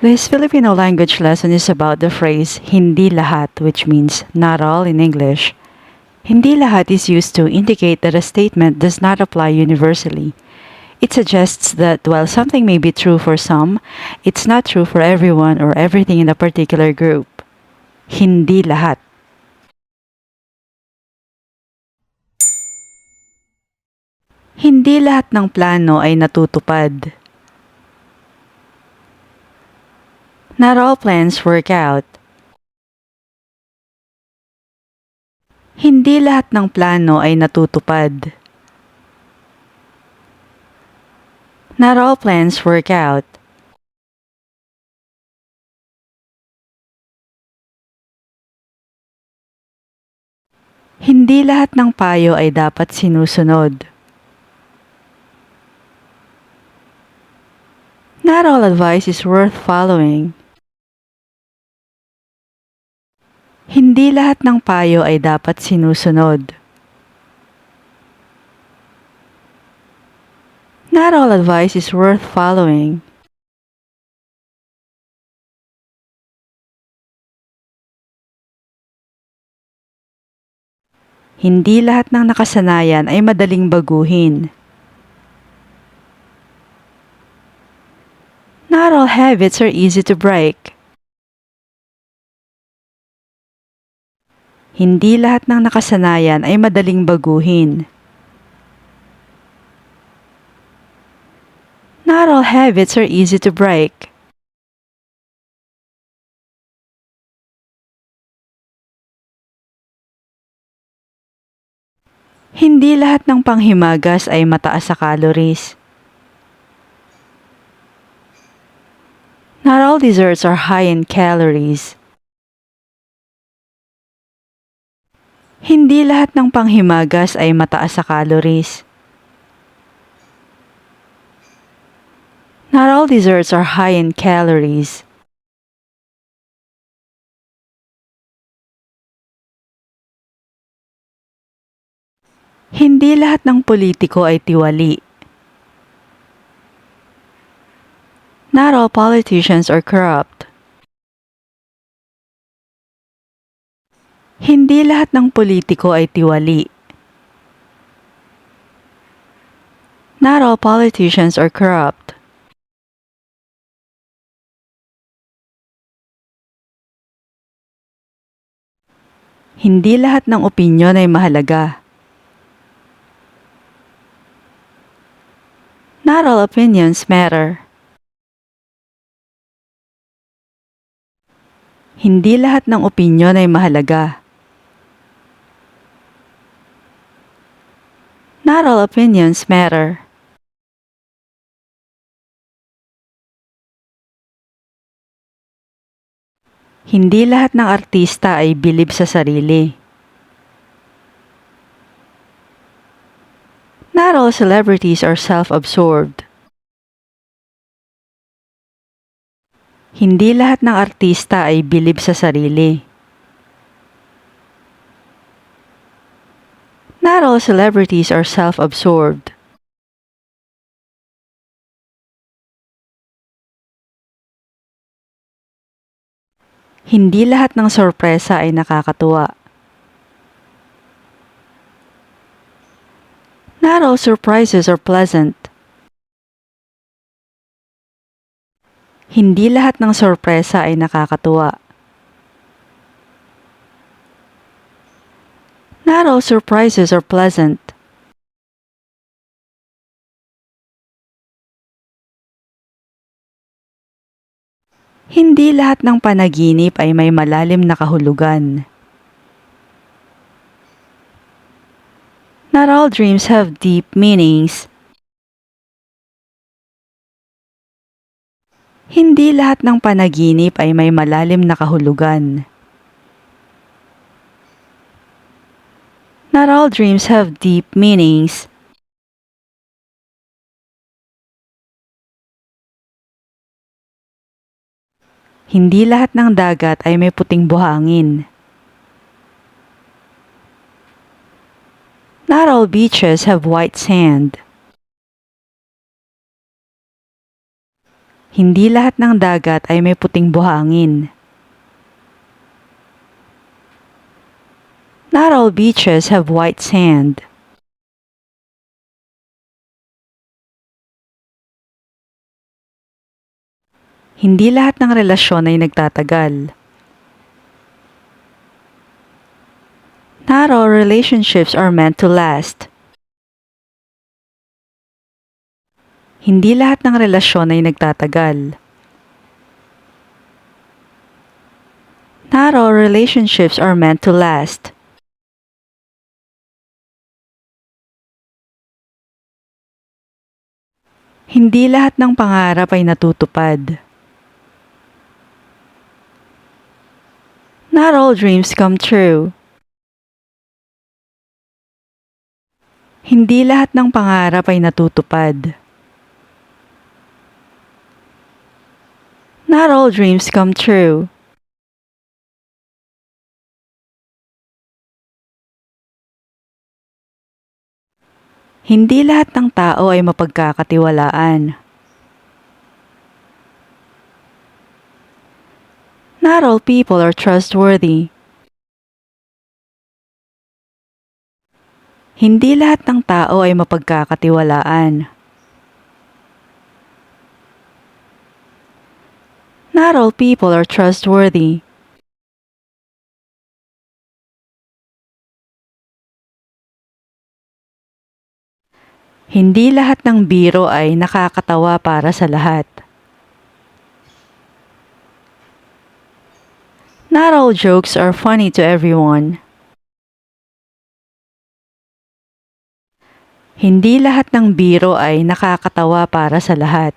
This Filipino language lesson is about the phrase hindi lahat, which means not all in English. Hindi lahat is used to indicate that a statement does not apply universally. It suggests that while something may be true for some, it's not true for everyone or everything in a particular group. Hindi lahat. Hindi lahat ng plano ay natutupad. Not all plans work out. Hindi lahat ng plano ay natutupad. Not all plans work out. Hindi lahat ng payo ay dapat sinusunod. Not all advice is worth following. Hindi lahat ng payo ay dapat sinusunod. Not all advice is worth following. Hindi lahat ng nakasanayan ay madaling baguhin. Not all habits are easy to break. Hindi lahat ng nakasanayan ay madaling baguhin. Not all habits are easy to break. Hindi lahat ng panghimagas ay mataas sa calories. Not all desserts are high in calories. Hindi lahat ng panghimagas ay mataas sa calories. Not all desserts are high in calories. Hindi lahat ng politiko ay tiwali. Not all politicians are corrupt. Hindi lahat ng politiko ay tiwali. Not all politicians are corrupt. Hindi lahat ng opinyon ay mahalaga. Not all opinions matter. Hindi lahat ng opinyon ay mahalaga. Not all opinions matter. Hindi lahat ng artista ay bilib sa sarili. Not all celebrities are self-absorbed. Hindi lahat ng artista ay bilib sa sarili. Not all celebrities are self-absorbed. Hindi lahat ng sorpresa ay nakakatuwa. Not all surprises are pleasant. Hindi lahat ng sorpresa ay nakakatuwa. Not all surprises are pleasant. Hindi lahat ng panaginip ay may malalim na kahulugan. Not all dreams have deep meanings. Hindi lahat ng panaginip ay may malalim na kahulugan. Not all dreams have deep meanings. Hindi lahat ng dagat ay may puting buhangin. Not all beaches have white sand. Hindi lahat ng dagat ay may puting buhangin. Not all beaches have white sand. Hindi lahat ng relasyon ay nagtatagal. Not all relationships are meant to last. Hindi lahat ng relasyon ay nagtatagal. Not all relationships are meant to last. Hindi lahat ng pangarap ay natutupad. Not all dreams come true. Hindi lahat ng pangarap ay natutupad. Not all dreams come true. Hindi lahat ng tao ay mapagkakatiwalaan. Not all people are trustworthy. Hindi lahat ng tao ay mapagkakatiwalaan. Not all people are trustworthy. Hindi lahat ng biro ay nakakatawa para sa lahat. Not all jokes are funny to everyone. Hindi lahat ng biro ay nakakatawa para sa lahat.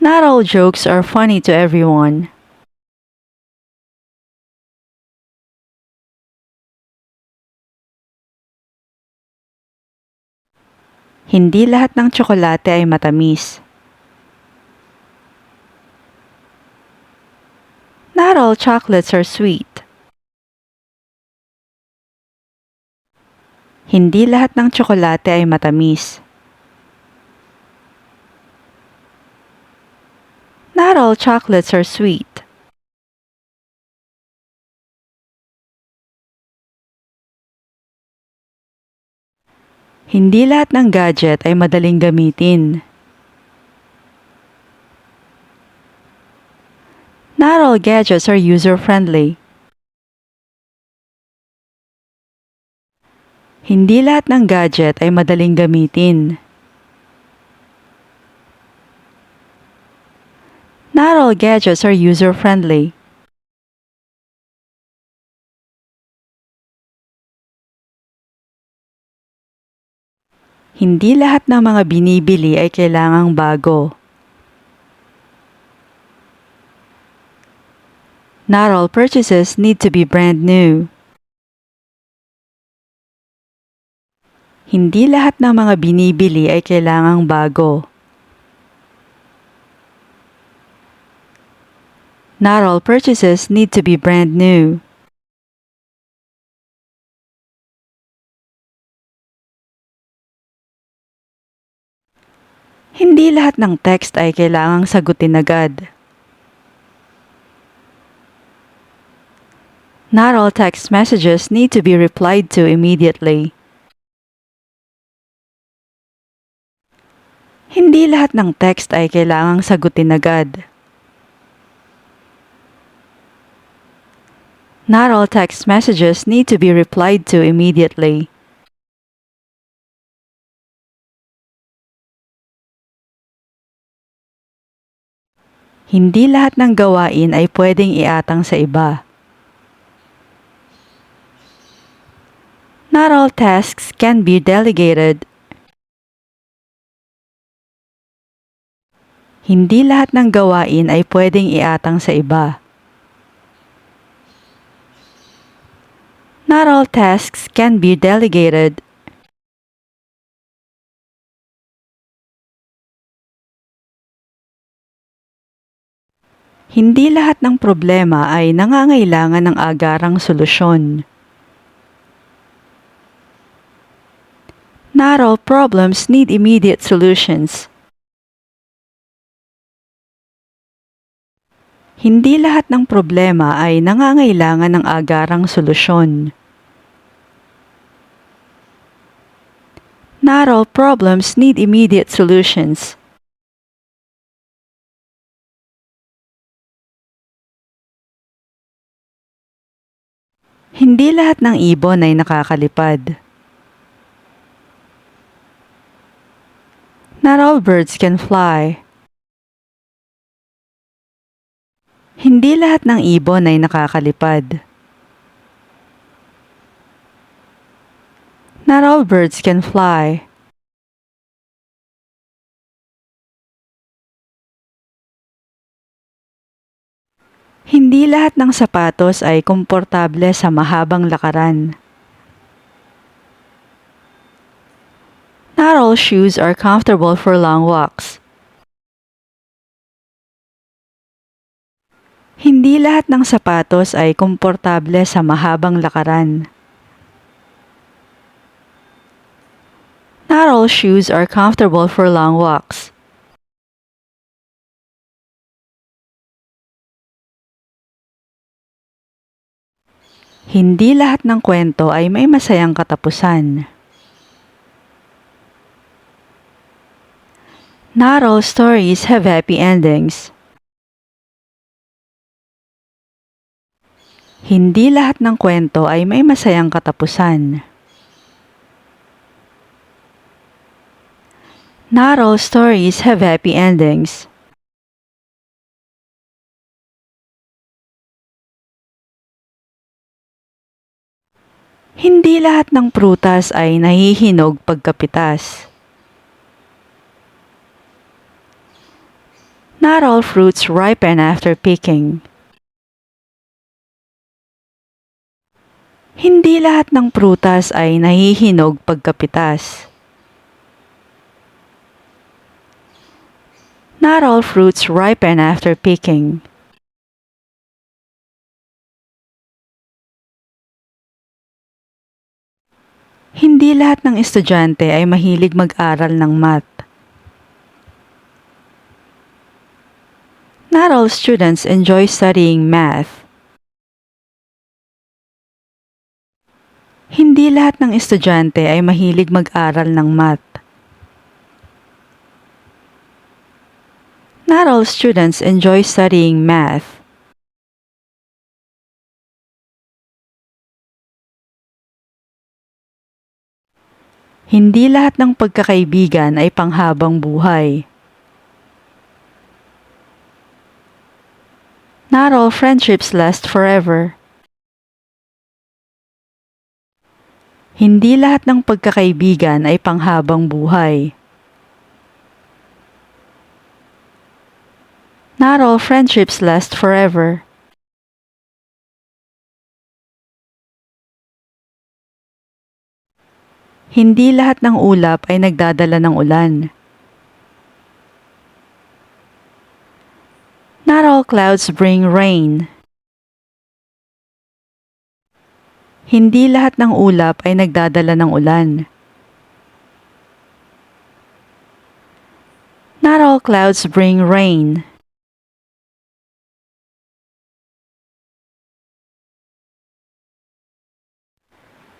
Not all jokes are funny to everyone. Hindi lahat ng tsokolate ay matamis. Not all chocolates are sweet. Hindi lahat ng tsokolate ay matamis. Not all chocolates are sweet. Hindi lahat ng gadget ay madaling gamitin. Not all gadgets are user-friendly. Hindi lahat ng gadget ay madaling gamitin. Not all gadgets are user-friendly. Hindi lahat ng mga binibili ay kailangang bago. Not all purchases need to be brand new. Hindi lahat ng mga binibili ay kailangang bago. Not all purchases need to be brand new. Hindi lahat ng text ay kailangang sagutin agad. Not all text messages need to be replied to immediately. Hindi lahat ng text ay kailangang sagutin agad. Not all text messages need to be replied to immediately. Hindi lahat ng gawain ay pwedeng iatang sa iba. Not all tasks can be delegated. Hindi lahat ng gawain ay pwedeng iatang sa iba. Not all tasks can be delegated. Hindi lahat ng problema ay nangangailangan ng agarang solusyon. Not all problems need immediate solutions. Hindi lahat ng problema ay nangangailangan ng agarang solusyon. Not all problems need immediate solutions. Hindi lahat ng ibon ay nakakalipad. Not all birds can fly. Hindi lahat ng ibon ay nakakalipad. Not all birds can fly. Hindi lahat ng sapatos ay komportable sa mahabang lakaran. Not all shoes are comfortable for long walks. Hindi lahat ng sapatos ay komportable sa mahabang lakaran. Not all shoes are comfortable for long walks. Hindi lahat ng kwento ay may masayang katapusan. Not all stories have happy endings. Hindi lahat ng kwento ay may masayang katapusan. Not all stories have happy endings. Hindi lahat ng prutas ay nahihinog pagkapitas. Not all fruits ripen after picking. Hindi lahat ng prutas ay nahihinog pagkapitas. Not all fruits ripen after picking. Hindi lahat ng estudyante ay mahilig mag-aral ng math. Not all students enjoy studying math. Hindi lahat ng estudyante ay mahilig mag-aral ng math. Not all students enjoy studying math. Hindi lahat ng pagkakaibigan ay panghabang buhay. Not all friendships last forever. Hindi lahat ng pagkakaibigan ay panghabang buhay. Not all friendships last forever. Hindi lahat ng ulap ay nagdadala ng ulan. Not all clouds bring rain. Hindi lahat ng ulap ay nagdadala ng ulan. Not all clouds bring rain.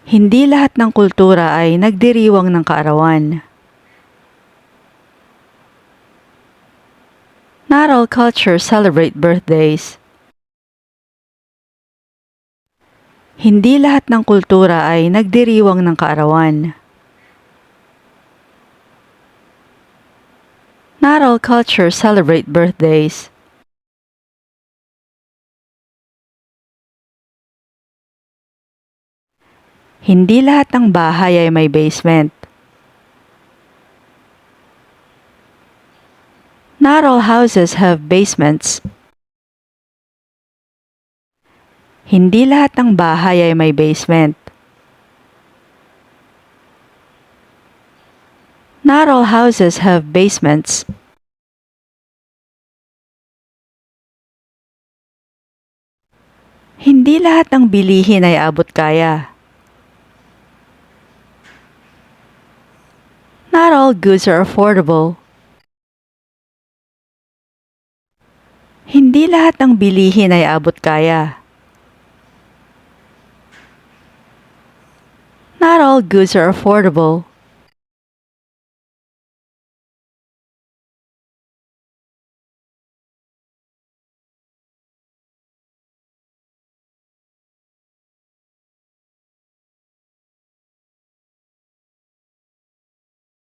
Hindi lahat ng kultura ay nagdiriwang ng kaarawan. Not all cultures celebrate birthdays. Hindi lahat ng kultura ay nagdiriwang ng kaarawan. Not all cultures celebrate birthdays. Hindi lahat ng bahay ay may basement. Not all houses have basements. Hindi lahat ng bahay ay may basement. Not all houses have basements. Hindi lahat ng bilihin ay abot kaya. all goods are affordable. Hindi lahat ng bilihin ay abot kaya. Not all goods are affordable.